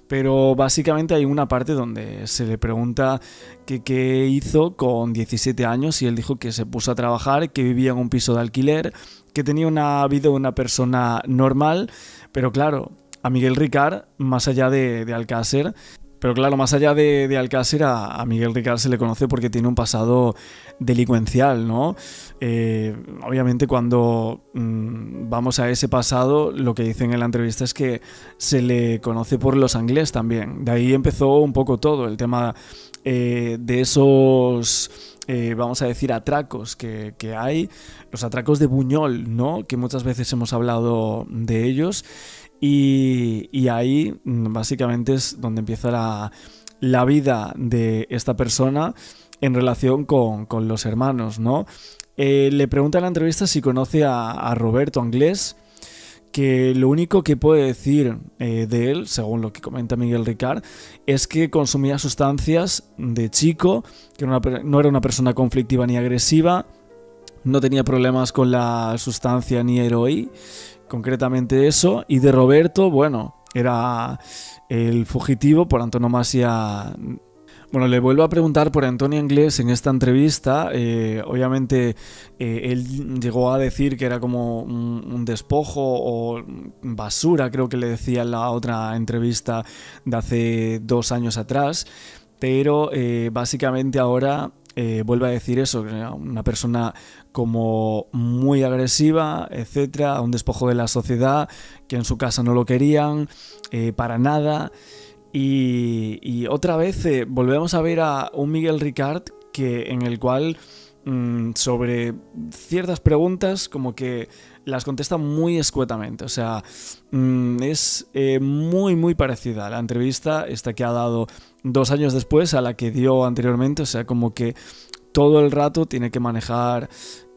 Pero básicamente hay una parte donde se le pregunta qué hizo con 17 años y él dijo que se puso a trabajar, que vivía en un piso de alquiler, que tenía una vida de una persona normal. Pero claro, a Miguel Ricard, más allá de Alcácer, a Miguel Ricard se le conoce porque tiene un pasado delincuencial, ¿no? Obviamente cuando vamos a ese pasado, lo que dicen en la entrevista es que se le conoce por Los Anglés también. De ahí empezó un poco todo, el tema de esos, vamos a decir, atracos que hay, los atracos de Buñol, ¿no?, que muchas veces hemos hablado de ellos. Y ahí básicamente es donde empieza la vida de esta persona en relación con los hermanos, ¿no? Le pregunta en la entrevista si conoce a Roberto Anglés, que lo único que puede decir de él, según lo que comenta Miguel Ricard, es que consumía sustancias de chico, que no era una persona conflictiva ni agresiva, no tenía problemas con la sustancia ni heroína, concretamente eso. Y de Roberto, bueno, era el fugitivo por antonomasia. Bueno, le vuelvo a preguntar por Antonio Anglés en esta entrevista. Obviamente él llegó a decir que era como un despojo o basura, creo que le decía en la otra entrevista de hace 2 años atrás, pero básicamente ahora vuelve a decir eso, que era una persona como muy agresiva, etcétera, un despojo de la sociedad, que en su casa no lo querían para nada. Y otra vez volvemos a ver a un Miguel Ricard en el cual sobre ciertas preguntas como que las contesta muy escuetamente. O sea, es muy muy parecida a la entrevista esta que ha dado 2 años después a la que dio anteriormente. O sea, como que todo el rato tiene que manejar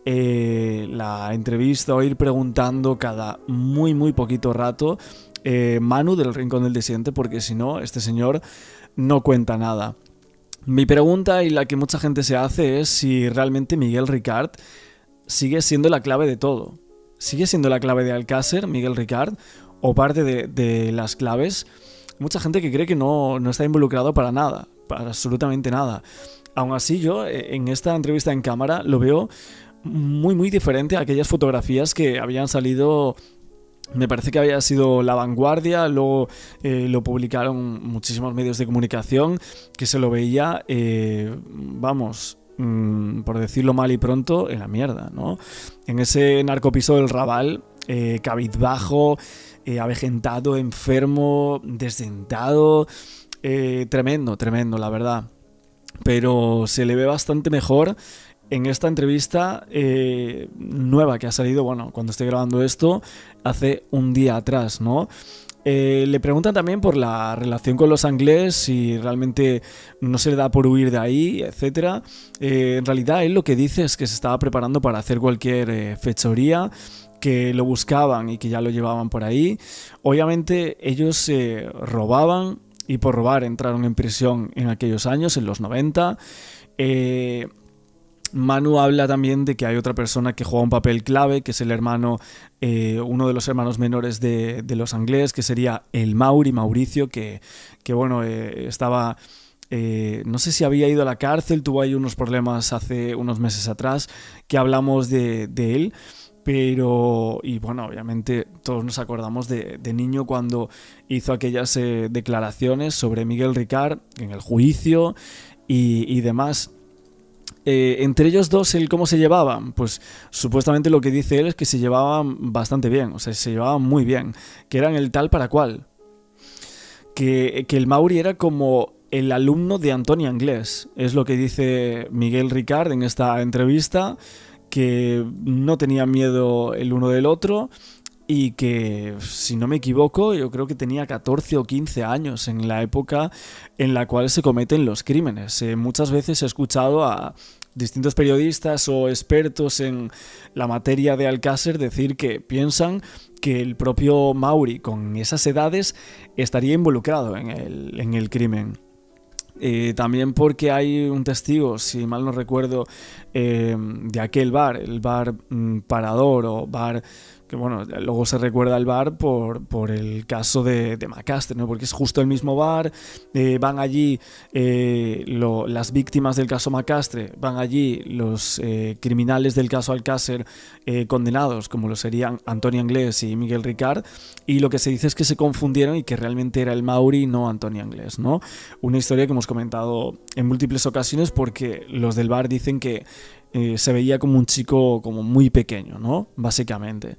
la entrevista o ir preguntando cada muy muy poquito rato Manu del Rincón del Disidente, porque si no, este señor no cuenta nada. Mi pregunta, y la que mucha gente se hace, es si realmente Miguel Ricard sigue siendo la clave de todo. ¿Sigue siendo la clave de Alcácer, Miguel Ricard, o parte de las claves? Mucha gente que cree que no está involucrado para nada, para absolutamente nada. Aún así, yo en esta entrevista en cámara lo veo muy muy diferente a aquellas fotografías que habían salido. Me parece que había sido La Vanguardia, luego lo publicaron muchísimos medios de comunicación, que se lo veía, por decirlo mal y pronto, en la mierda, ¿no? En ese narcopiso del Raval, cabizbajo, avejentado, enfermo, desdentado, tremendo, la verdad. Pero se le ve bastante mejor en esta entrevista nueva que ha salido, bueno, cuando estoy grabando esto, hace un día atrás, ¿no? Le preguntan también por la relación con los Anglés, si realmente no se le da por huir de ahí, etc. En realidad él lo que dice es que se estaba preparando para hacer cualquier fechoría, que lo buscaban y que ya lo llevaban por ahí. Obviamente ellos robaban, y por robar entraron en prisión en aquellos años, en los 90. Manu habla también de que hay otra persona que juega un papel clave, que es el hermano, uno de los hermanos menores de los Anglés, que sería el Mauricio, que bueno, estaba, no sé si había ido a la cárcel, tuvo ahí unos problemas hace unos meses atrás, que hablamos de él. Pero, y bueno, obviamente todos nos acordamos de niño cuando hizo aquellas declaraciones sobre Miguel Ricard en el juicio y demás. Entre ellos dos, ¿cómo se llevaban? Pues supuestamente lo que dice él es que se llevaban bastante bien, o sea, se llevaban muy bien, que eran el tal para cual. Que el Mauri era como el alumno de Antoni Anglés, es lo que dice Miguel Ricard en esta entrevista, que no tenían miedo el uno del otro y que, si no me equivoco, yo creo que tenía 14 o 15 años en la época en la cual se cometen los crímenes. Muchas veces he escuchado a distintos periodistas o expertos en la materia de Alcácer decir que piensan que el propio Mauri, con esas edades, estaría involucrado en el crimen. También porque hay un testigo, si mal no recuerdo, de aquel bar, el bar Parador o bar, que bueno, luego se recuerda al bar por el caso de Macastre, ¿no? Porque es justo el mismo bar, van allí las víctimas del caso Macastre, van allí los criminales del caso Alcácer condenados, como lo serían Antoni Anglés y Miguel Ricard, y lo que se dice es que se confundieron y que realmente era el Mauri, no Antoni Anglés, ¿no? Una historia que hemos comentado en múltiples ocasiones porque los del bar dicen que se veía como un chico como muy pequeño, ¿no? Básicamente.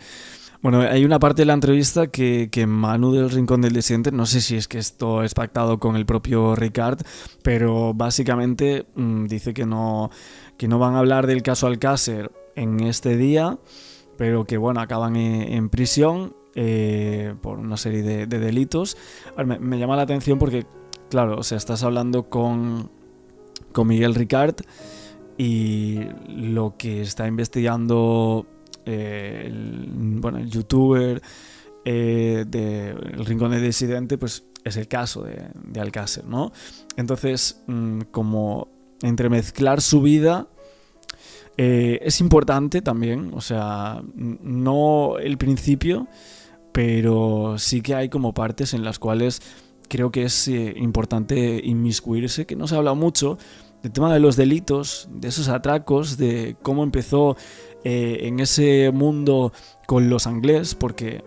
Bueno, hay una parte de la entrevista que Manu del Rincón del Disidente, no sé si es que esto es pactado con el propio Ricard, pero básicamente dice que no van a hablar del caso Alcácer en este día, pero que bueno, acaban en prisión por una serie de delitos. A ver, me llama la atención porque, claro, o sea, estás hablando con Miguel Ricard y lo que está investigando el youtuber del Rincón del Disidente, pues es el caso de Alcácer, ¿no? Entonces, como entremezclar su vida es importante también, o sea, no el principio, pero sí que hay como partes en las cuales creo que es importante inmiscuirse, que no se habla mucho del tema de los delitos, de esos atracos, de cómo empezó en ese mundo con los Anglés, porque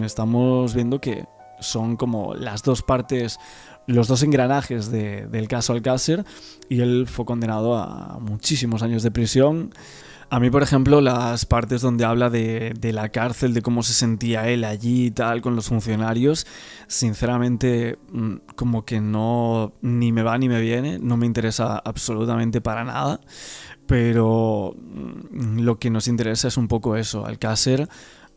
estamos viendo que son como las dos partes, los dos engranajes del caso Alcácer, y él fue condenado a muchísimos años de prisión, A mí, por ejemplo, las partes donde habla de la cárcel, de cómo se sentía él allí y tal, con los funcionarios, sinceramente, como que no, ni me va ni me viene, no me interesa absolutamente para nada, pero lo que nos interesa es un poco eso, Alcácer,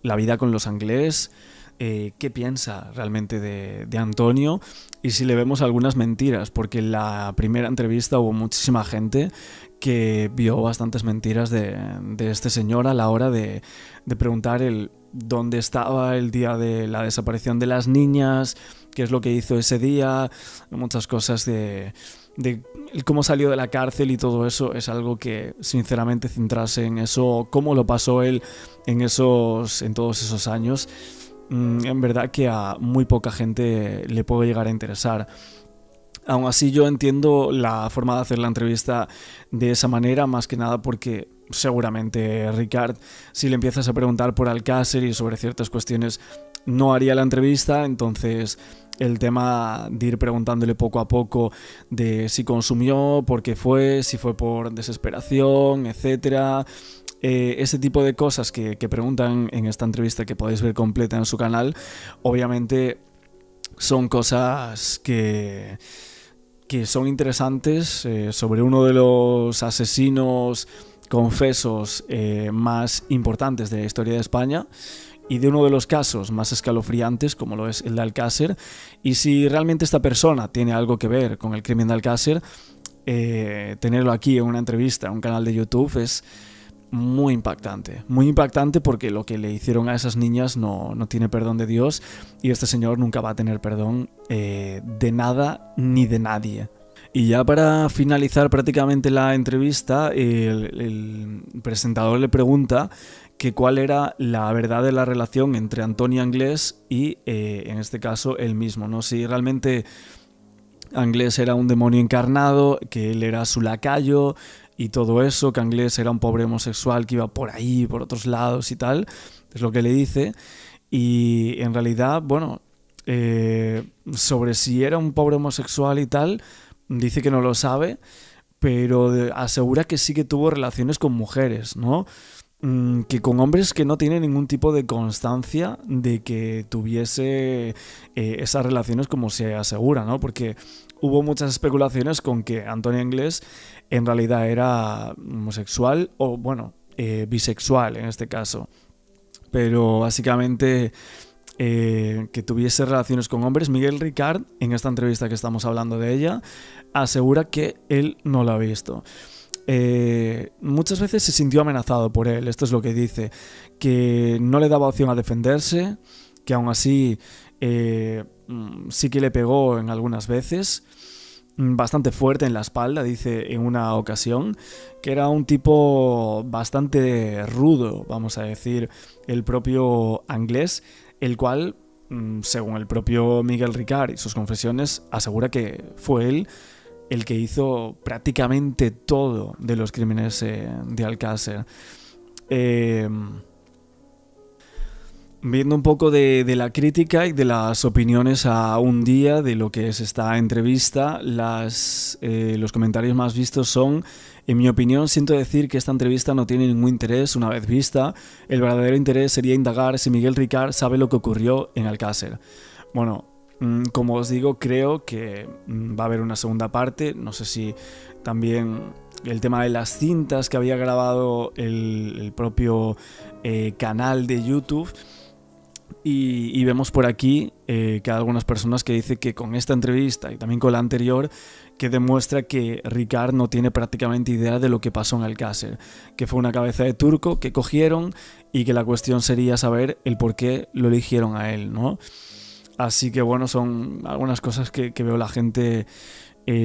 la vida con los Anglés, qué piensa realmente de Antonio y si le vemos algunas mentiras, porque en la primera entrevista hubo muchísima gente que vio bastantes mentiras de este señor a la hora de preguntar el dónde estaba el día de la desaparición de las niñas, qué es lo que hizo ese día, muchas cosas de cómo salió de la cárcel y todo eso. Es algo que sinceramente centrarse en eso, cómo lo pasó él en todos esos años, en verdad que a muy poca gente le puede llegar a interesar. Aún así yo entiendo la forma de hacer la entrevista de esa manera, más que nada porque seguramente Ricard, si le empiezas a preguntar por Alcácer y sobre ciertas cuestiones, no haría la entrevista. Entonces el tema de ir preguntándole poco a poco de si consumió, por qué fue, si fue por desesperación, etcétera, ese tipo de cosas que preguntan en esta entrevista, que podéis ver completa en su canal, obviamente son cosas que son interesantes, sobre uno de los asesinos confesos más importantes de la historia de España y de uno de los casos más escalofriantes, como lo es el de Alcácer. Y si realmente esta persona tiene algo que ver con el crimen de Alcácer, tenerlo aquí en una entrevista, en un canal de YouTube, es muy impactante, porque lo que le hicieron a esas niñas no tiene perdón de Dios, y este señor nunca va a tener perdón de nada ni de nadie. Y ya para finalizar prácticamente la entrevista, el presentador le pregunta que cuál era la verdad de la relación entre Antonio Anglés y en este caso él mismo, ¿no? Si realmente Anglés era un demonio encarnado, que él era su lacayo y todo eso, que Anglés era un pobre homosexual que iba por ahí, por otros lados y tal, es lo que le dice. Y en realidad, bueno, sobre si era un pobre homosexual y tal, dice que no lo sabe, pero asegura que sí que tuvo relaciones con mujeres, ¿no? Que con hombres que no tienen ningún tipo de constancia de que tuviese esas relaciones como se asegura, ¿no? Porque hubo muchas especulaciones con que Antonio Anglés en realidad era homosexual o, bueno, bisexual en este caso. Pero básicamente que tuviese relaciones con hombres, Miguel Ricard, en esta entrevista que estamos hablando de ella, asegura que él no lo ha visto. Muchas veces se sintió amenazado por él, esto es lo que dice, que no le daba opción a defenderse, que aún así sí que le pegó en algunas veces, bastante fuerte en la espalda, dice en una ocasión, que era un tipo bastante rudo, vamos a decir, el propio Anglés, el cual, según el propio Miguel Ricard y sus confesiones, asegura que fue él el que hizo prácticamente todo de los crímenes de Alcácer. Viendo un poco de la crítica y de las opiniones a un día de lo que es esta entrevista, los comentarios más vistos son: en mi opinión, siento decir que esta entrevista no tiene ningún interés una vez vista. El verdadero interés sería indagar si Miguel Ricard sabe lo que ocurrió en Alcácer. Bueno, como os digo, creo que va a haber una segunda parte. No sé si también el tema de las cintas que había grabado el propio canal de YouTube. Y vemos por aquí que hay algunas personas que dicen que con esta entrevista y también con la anterior, que demuestra que Ricard no tiene prácticamente idea de lo que pasó en Alcácer, que fue una cabeza de turco que cogieron y que la cuestión sería saber el por qué lo eligieron a él, ¿no? Así que bueno, son algunas cosas que veo la gente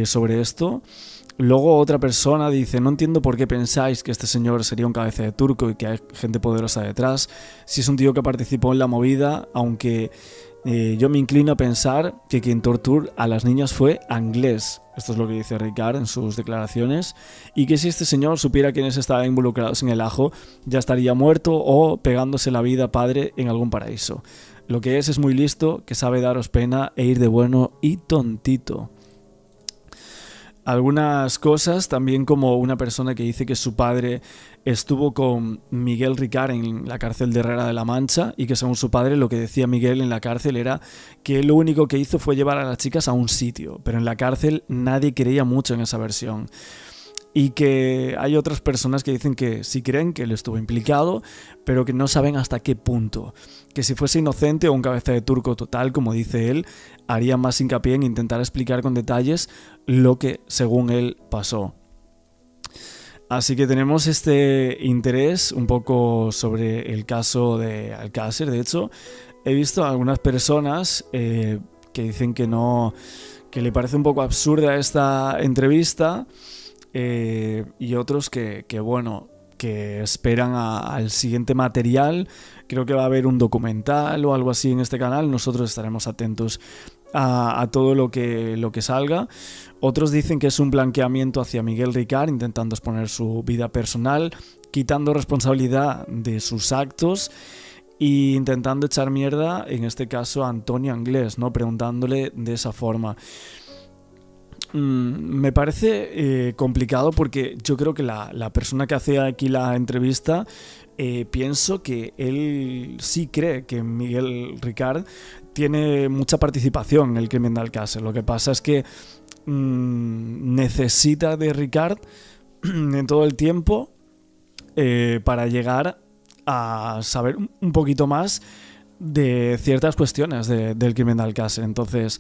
sobre esto. Luego otra persona dice: no entiendo por qué pensáis que este señor sería un cabeza de turco y que hay gente poderosa detrás, si es un tío que participó en la movida, aunque yo me inclino a pensar que quien torturó a las niñas fue Anglés. Esto es lo que dice Ricard en sus declaraciones, y que si este señor supiera quiénes estaban involucrados en el ajo, ya estaría muerto o pegándose la vida padre en algún paraíso. Lo que es muy listo, que sabe daros pena e ir de bueno y tontito. algunas cosas, también como una persona que dice que su padre estuvo con Miguel Ricard en la cárcel de Herrera de la Mancha y que según su padre lo que decía Miguel en la cárcel era que lo único que hizo fue llevar a las chicas a un sitio, pero en la cárcel nadie creía mucho en esa versión. Y que hay otras personas que dicen que sí creen que él estuvo implicado, pero que no saben hasta qué punto. Que si fuese inocente o un cabeza de turco total, como dice él, haría más hincapié en intentar explicar con detalles lo que, según él, pasó. Así que tenemos este interés un poco sobre el caso de Alcácer. De hecho, he visto a algunas personas que dicen que no, que le parece un poco absurda esta entrevista. Y otros que bueno, que esperan al siguiente material. Creo que va a haber un documental o algo así en este canal. Nosotros estaremos atentos a todo lo que salga. Otros dicen que es un blanqueamiento hacia Miguel Ricard, intentando exponer su vida personal, quitando responsabilidad de sus actos e intentando echar mierda, en este caso, a Antonio Anglés, ¿no? Preguntándole de esa forma. Me parece complicado porque yo creo que la persona que hace aquí la entrevista, pienso que él sí cree que Miguel Ricard tiene mucha participación en el crimen de Alcácer. Lo que pasa es que necesita de Ricard en todo el tiempo para llegar a saber un poquito más de ciertas cuestiones del crimen de Alcácer. Entonces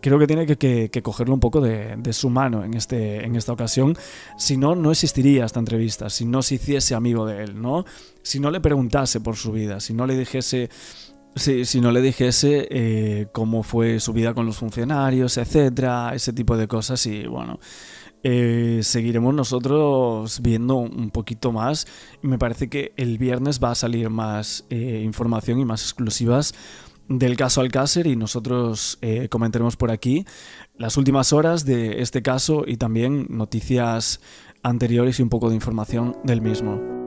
creo que tiene que cogerlo un poco de su mano en esta ocasión. Si no, no existiría esta entrevista. Si no se hiciese amigo de él, ¿no? Si no le preguntase por su vida, si no le dijese cómo fue su vida con los funcionarios, etcétera, ese tipo de cosas. Y bueno, seguiremos nosotros viendo un poquito más. Me parece que el viernes va a salir más información y más exclusivas del caso Alcácer, y nosotros comentaremos por aquí las últimas horas de este caso y también noticias anteriores y un poco de información del mismo.